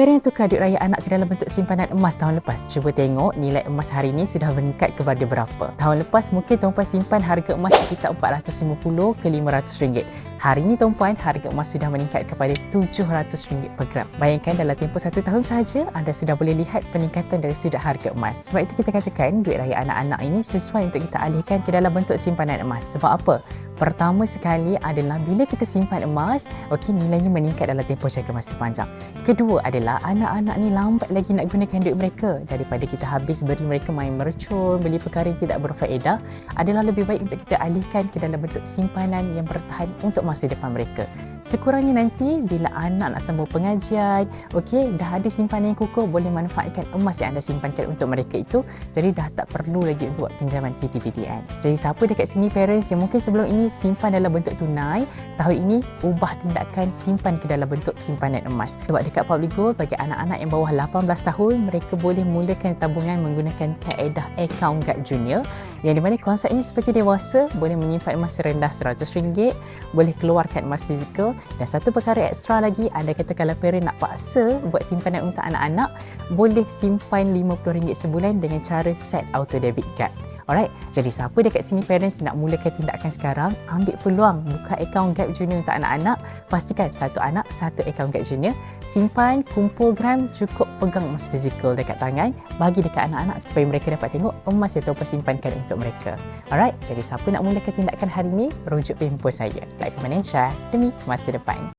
parent tukar duit raya anak ke dalam bentuk simpanan emas tahun lepas. Cuba tengok nilai emas hari ini sudah meningkat kepada berapa. Tahun lepas mungkin tuan-puan simpan harga emas sekitar 450 ke 500 ringgit. Hari ini tuan-puan, harga emas sudah meningkat kepada 700 ringgit per gram. Bayangkan dalam tempoh 1 tahun sahaja, anda sudah boleh lihat peningkatan dari sudut harga emas. Sebab itu kita katakan duit raya anak-anak ini sesuai untuk kita alihkan ke dalam bentuk simpanan emas. Sebab apa? Pertama sekali adalah bila kita simpan emas, nilainya meningkat dalam tempoh jangka masa panjang. Kedua adalah anak-anak ni lambat lagi nak gunakan duit mereka. Daripada kita habis beri mereka main mercun, beli perkara yang tidak berfaedah, adalah lebih baik untuk kita alihkan ke dalam bentuk simpanan yang bertahan untuk masa depan mereka. Sekurangnya nanti bila anak nak sambung pengajian, dah ada simpanan yang kukuh, boleh manfaatkan emas yang anda simpankan untuk mereka itu. Jadi dah tak perlu lagi untuk buat pinjaman PTPTN. Jadi siapa dekat sini parents yang mungkin sebelum ini simpan dalam bentuk tunai, tahun ini ubah tindakan simpan ke dalam bentuk simpanan emas. Sebab dekat Public Gold, bagi anak-anak yang bawah 18 tahun, mereka boleh mulakan tabungan menggunakan kaedah Account Guard Junior, yang di mana konsepnya seperti dewasa, boleh menyimpan emas serendah RM100, boleh keluarkan emas fizikal, dan satu perkara ekstra lagi, anda kata kalau parent nak paksa buat simpanan untuk anak-anak, boleh simpan RM50 sebulan dengan cara set auto debit card. Alright, jadi siapa dekat sini parents nak mulakan tindakan sekarang, ambil peluang buka akaun Gap Junior untuk anak-anak. Pastikan satu anak, satu akaun Gap Junior. Simpan, kumpul gram, cukup pegang emas fizikal dekat tangan, bagi dekat anak-anak supaya mereka dapat tengok emas yang tuan simpankan untuk mereka. Alright, jadi siapa nak mulakan tindakan hari ini, rujuk handphone saya. Like, comment and share demi masa depan.